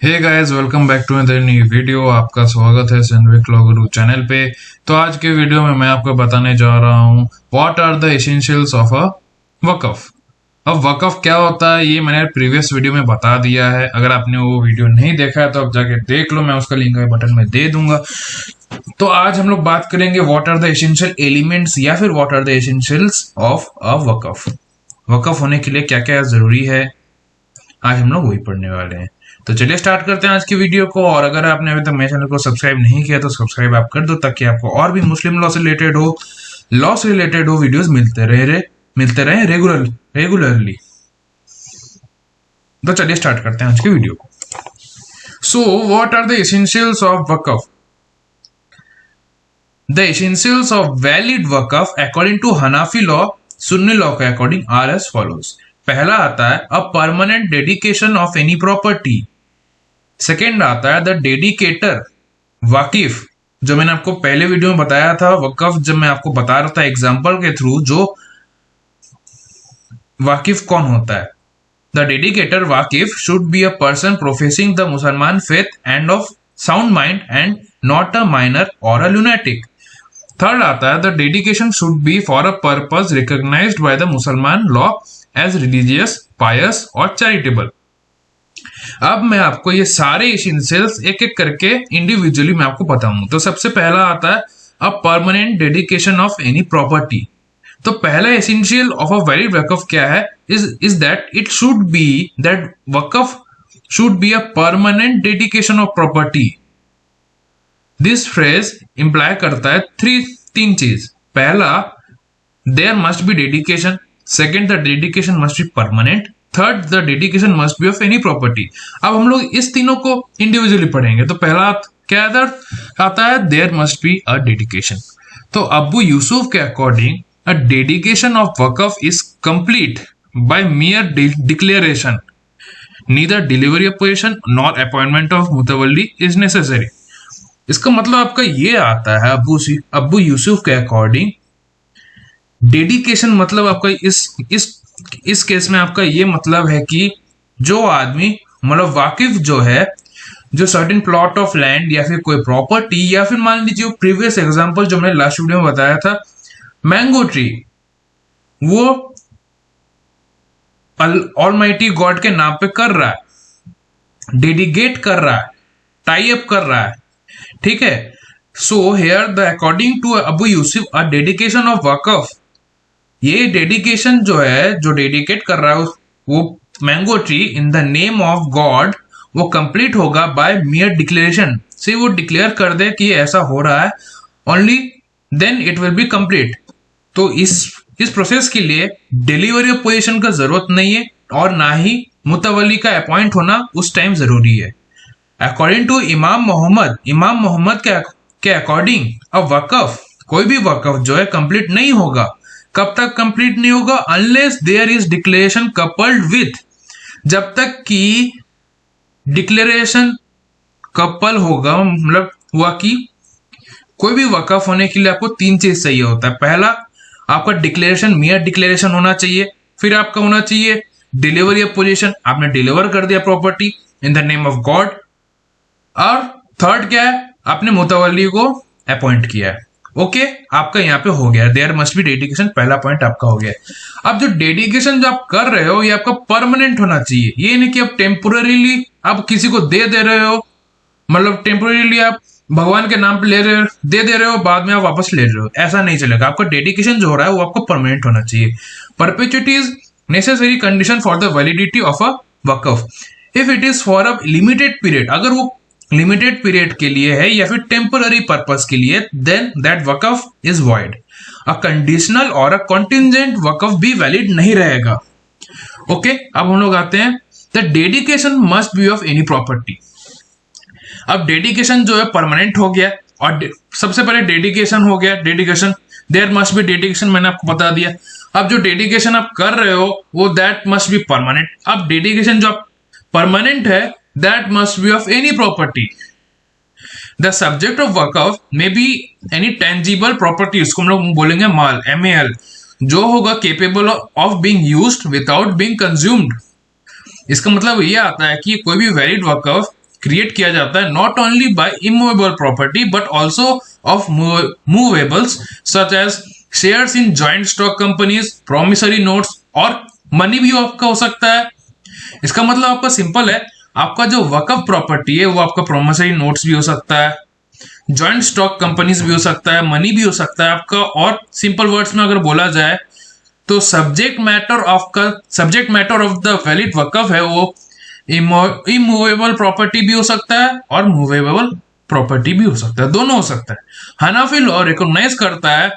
Hey guys, welcome back to another new video. आपका स्वागत है सैंडविच लॉ गुरु channel पे। तो आज के वीडियो में मैं आपको बताने जा रहा हूँ what are the essentials of a वकफ। अब वकफ क्या होता है ये मैंने प्रीवियस वीडियो में बता दिया है। अगर आपने वो वीडियो नहीं देखा है तो आप जाके देख लो, मैं उसका लिंक बटन में दे दूंगा। तो आज हम लोग बात करेंगे what are the essential elements या फिर what are the essentials of a वकफ। वकफ होने के लिए क्या क्या जरूरी है, आज हम लोग वही पढ़ने वाले हैं। तो चलिए स्टार्ट करते हैं आज की वीडियो को। और अगर आपने अभी तक मेरे चैनल को सब्सक्राइब नहीं किया तो सब्सक्राइब आप कर दो, ताकि आपको और भी मुस्लिम लॉ से रिलेटेड हो वीडियोस मिलते रहे रेगुलरली। तो चलिए स्टार्ट करते हैं आज की वीडियो को। So what are the essentials of waqf? The essentials of valid waqf according to Hanafi law, Sunni law के अकॉर्डिंग आर एज फॉलोज। पहला आता है a permanent dedication of any property. Second आता है द डेडिकेटर, वाकिफ, जो मैंने आपको पहले वीडियो में बताया था। वकफ जब मैं आपको बता रहा था एग्जांपल के थ्रू, जो वाकिफ कौन होता है? द डेडिकेटर वाकिफ should be a person professing the मुसलमान faith and of sound mind and not a minor और अ लुनेटिक। थर्ड आता है the dedication should be for a purpose recognized by the मुसलमान लॉ एज रिलीजियस, पायस और charitable. अब मैं आपको ये सारे एसेंशियल्स एक एक करके इंडिविजुअली मैं आपको बताऊंगा। तो सबसे पहला आता है a permanent dedication of any property. तो पहला essential of a valid waqf क्या है? Is that it should be that waqf should be a permanent dedication of property. This phrase imply करता है तीन चीज। पहला, there must be dedication. Second, the dedication must be permanent. Third, the dedication must be of any property. अब हम लोग इस तीनों को इंडिविजुअली पढ़ेंगे। तो पहला क्या आता है? There must be a dedication. तो अबू यूसुफ के अकॉर्डिंग अ डेडिकेशन ऑफ वकफ is complete by mere declaration, neither delivery of position nor appointment of मुतवल्ली इज नेसेसरी। इसका मतलब आपका ये आता है अबू यूसुफ के अकॉर्डिंग डेडिकेशन मतलब आपका इस केस में आपका ये मतलब है कि जो आदमी मतलब वाकिफ जो है, जो सर्टेन प्लॉट ऑफ लैंड या फिर कोई प्रॉपर्टी, या फिर मान लीजिए प्रीवियस एग्जांपल जो मैंने लास्ट वीडियो में बताया था मैंगो ट्री, वो ऑलमाइटी गॉड के नाम पे कर रहा है, डेडिकेट कर रहा है, टाई अप कर रहा है। ठीक है। So here the according to Abu Yusuf a dedication of वकफ, ये डेडिकेशन जो है, जो डेडिकेट कर रहा है वो mango tree in the name of God, वो कंप्लीट होगा बाय मियर डिक्लेरेशन से। वो डिक्लेयर कर दे कि ऐसा हो रहा है, only then it will be complete. तो इस प्रोसेस के लिए डिलीवरी ऑफ पोजीशन का जरूरत नहीं है, और ना ही मुतवली का अपॉइंट होना उस टाइम जरूरी है। अकॉर्डिंग टू इमाम मोहम्मद के अकॉर्डिंग अ वकफ, कोई भी वकफ जो है कंप्लीट नहीं होगा। कब तक कंप्लीट नहीं होगा? Unless there is declaration coupled with, जब तक कि डिक्लेरेशन कपल होगा, मतलब हुआ कि कोई भी वकफ होने के लिए आपको तीन चीज चाहिए होता है। पहला, आपका डिक्लेरेशन, मियर डिक्लेरेशन होना चाहिए। फिर आपका होना चाहिए डिलीवरी ऑफ पोजीशन, आपने डिलीवर कर दिया property in the name of God. और थर्ड क्या है? आपने मुतवल्ली को अपॉइंट किया है। ओके, आपका यहाँ पे हो गया, देयर मस्ट बी डेडिकेशन, पहला पॉइंट आपका हो गया। अब जो डेडिकेशन जो आप कर रहे हो ये आपका परमानेंट होना चाहिए। ये नहीं कि आप टेम्पोररीली आप किसी को दे रहे हो, मतलब टेम्पोररीली आप भगवान के नाम पे दे रहे हो, बाद में आप वापस ले रहे हो, ऐसा नहीं चलेगा। आपका डेडिकेशन जो हो रहा है वो आपको परमानेंट होना चाहिए। Perpetuity is necessary condition for the validity of a Waqf. If it is for a limited period, अगर वो लिमिटेड पीरियड के लिए है या फिर टेम्पररी पर्पस के लिए, then that waqf is void. A conditional और अ कॉन्टिजेंट वकफ भी वैलिड नहीं रहेगा। ओके, अब हम लोग आते हैं the dedication must be of any property. अब डेडिकेशन जो है परमानेंट हो गया, और सबसे पहले डेडिकेशन हो गया, dedication there must be dedication, मैंने आपको बता दिया। अब जो डेडिकेशन आप कर रहे हो वो दैट मस्ट बी परमानेंट। अब डेडिकेशन जो परमानेंट है, that must be of any property. The subject of Waqf may be any tangible property, इसको हम लोग बोलेंगे माल, MAL, जो होगा capable of being used without being consumed। इसका मतलब ये आता है कि कोई भी वैलिड वकफ क्रिएट किया जाता है not only by immovable property but also of movables such as shares in joint stock companies, promissory notes और मनी भी आपका हो सकता है। इसका मतलब आपका सिंपल है, आपका जो वकफ प्रॉपर्टी है वो आपका प्रोमिसरी नोट्स भी हो सकता है, जॉइंट स्टॉक कंपनीज भी हो सकता है, मनी भी हो सकता है आपका। और सिंपल वर्ड्स में अगर बोला जाए तो subject matter of the valid वकफ है वो इमूवेबल प्रॉपर्टी भी हो सकता है और मूवेबल प्रॉपर्टी भी हो सकता है, दोनों हो सकता है। हनाफी लॉ रिकॉग्नाइज करता है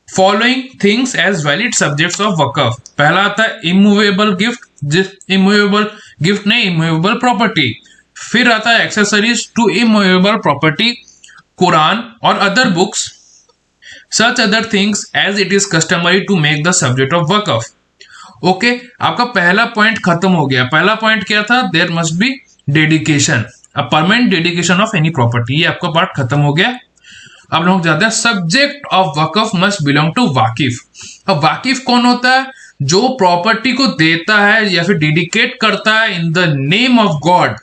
following things as valid subjects of वकफ। पहला आता है इमूवेबल गिफ्ट नहीं, इमूवेबल प्रॉपर्टी। फिर आता है accessories to immovable property, Quran और other books, such other things as it is customary to make the subject of वकफ। ओके, आपका पहला पॉइंट खत्म हो गया। पहला पॉइंट क्या था? There must be dedication, a permanent dedication of any property. ये आपका पार्ट खत्म हो गया। अब लोग जाते हैं subject of Waqf must belong to waqif. अब वाकिफ कौन होता है? जो प्रॉपर्टी को देता है या फिर डेडिकेट करता है in the name of God,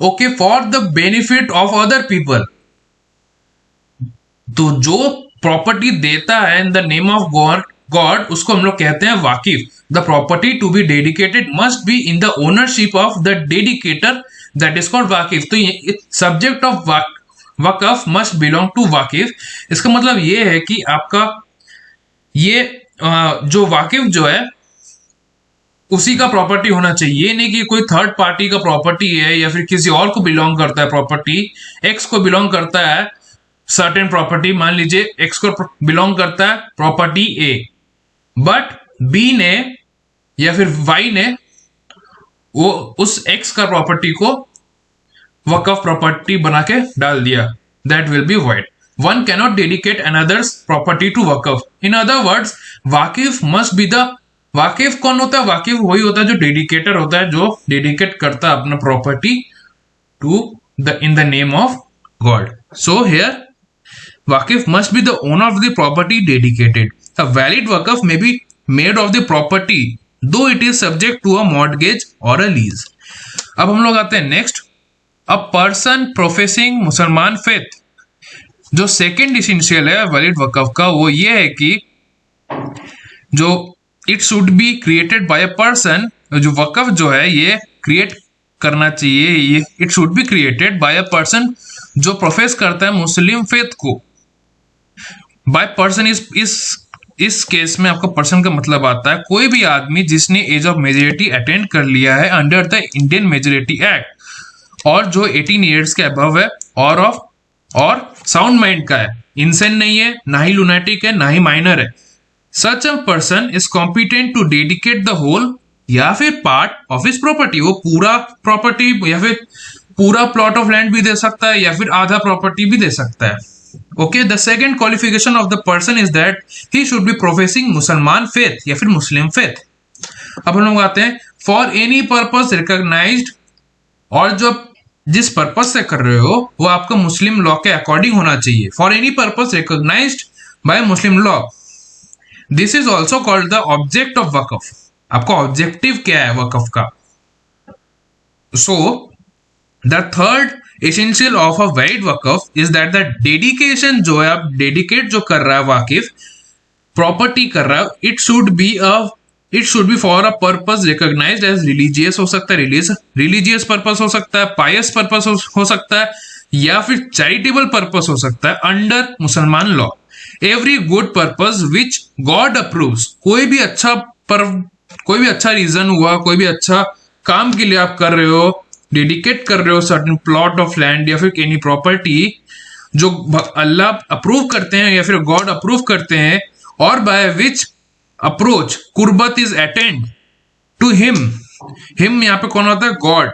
okay, for the benefit of other people. तो जो प्रॉपर्टी देता है in the name of God उसको हम लोग कहते हैं वाकिफ। The property to be dedicated must be in the ownership of the dedicator, that is called वाकिफ। तो subject of Waqf must belong to वाकिफ। इसका मतलब ये है कि आपका ये जो वाकिफ जो है उसी का प्रॉपर्टी होना चाहिए। ये नहीं कि कोई थर्ड पार्टी का प्रॉपर्टी है या फिर किसी और को बिलोंग करता है प्रॉपर्टी। एक्स को बिलोंग करता है सर्टेन प्रॉपर्टी, मान लीजिए एक्स को बिलोंग करता है प्रॉपर्टी ए, बट बी ने या फिर वाई ने वो उस एक्स का प्रॉपर्टी को वकफ प्रॉपर्टी बना के डाल दिया, that will be void. One cannot dedicate another's property to waqf. In other words waqif must be the, वाकिफ कौन होता है? वाकिफ वही होता है जो डेडिकेटर होता है, जो डेडिकेट करता है अपना property to the in the name of God. So here waqif must be the owner of the property dedicated. A valid wakaf may be made of the property though it is subject to a mortgage or a lease. अब हम लोग आते हैं next, अ person professing मुसलमान faith. जो second essential है valid वकफ का वो ये है कि जो it should be created by a person, जो वकफ जो है ये क्रिएट करना चाहिए, ये it should be created by a person जो प्रोफेस करता है मुस्लिम फेथ को। बाय पर्सन इस केस में आपका पर्सन का मतलब आता है कोई भी आदमी जिसने एज ऑफ मेजोरिटी अटेंड कर लिया है under the Indian majority act और जो 18 ईयर्स के अबव है और साउंड माइंड का है, इंसेन नहीं है, ना ही लुनेटिक है, ना ही माइनर है। Such a person is competent to dedicate the whole या फिर पार्ट ऑफ हिज प्रॉपर्टी। वो पूरा प्रॉपर्टी या फिर पूरा प्लॉट ऑफ लैंड भी दे सकता है या फिर आधा प्रॉपर्टी भी दे सकता है। Okay, the second qualification of the person is that he should be professing मुसलमान फेथ या फिर मुस्लिम फेथ। अब हम लोग आते हैं फॉर एनी पर्पस रिकॉग्नाइज्ड, और जो जिस पर्पस से कर रहे हो वो आपका मुस्लिम लॉ के अकॉर्डिंग होना चाहिए। For any purpose recognized by Muslim law, this is also called the object of वकफ। आपका ऑब्जेक्टिव क्या है वकफ का? So the third essential of a valid वकफ इज दैट द डेडिकेशन जो है, आप डेडिकेट जो कर रहा है वाकिफ, प्रॉपर्टी कर रहा है, it should be for a purpose recognised as religious. हो सकता है रिलीजियस पर्पस हो सकता है, पायस पर्पस हो सकता है, या फिर चैरिटेबल पर्पस हो सकता है अंडर मुसलमान law. Every good purpose which God approves. कोई भी अच्छा रीजन हुआ, कोई भी अच्छा काम के लिए आप कर रहे हो, डेडिकेट कर रहे हो सर्टेन प्लॉट ऑफ लैंड या फिर एनी प्रॉपर्टी जो अल्लाह अप्रूव करते हैं या फिर गॉड अप्रूव करते हैं, और बाय विच अप्रोच कुर्बत इज अटेंड टू हिम यहाँ पे कौन होता है? God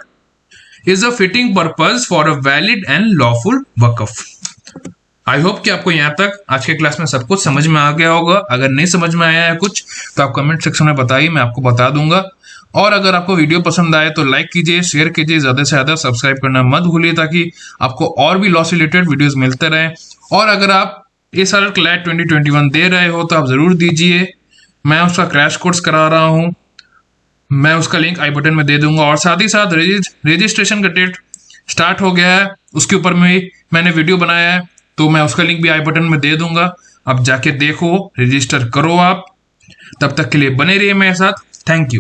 is a fitting purpose for a valid and lawful वकफ। आई होप कि आपको यहाँ तक आज के क्लास में सब कुछ समझ में आ गया होगा। अगर नहीं समझ में आया है कुछ तो आप कमेंट सेक्शन में बताइए, मैं आपको बता दूंगा। और अगर आपको वीडियो पसंद आए तो लाइक कीजिए, शेयर कीजिए, ज्यादा से ज्यादा सब्सक्राइब करना मत भूलिए ताकि आपको और भी लॉ से रिलेटेड वीडियोस मिलते रहे। और अगर आप इस साल क्लैट 2021 दे रहे हो तो आप जरूर दीजिए, मैं उसका क्रैश कोर्स करा रहा हूँ। मैं उसका लिंक आई बटन में दे दूंगा, और साथ ही साथ रजिस्ट्रेशन का डेट स्टार्ट हो गया है, उसके ऊपर में मैंने वीडियो बनाया है, तो मैं उसका लिंक भी आई बटन में दे दूंगा। अब जाके देखो, रजिस्टर करो आप। तब तक के लिए बने रहिए मेरे साथ। Thank you.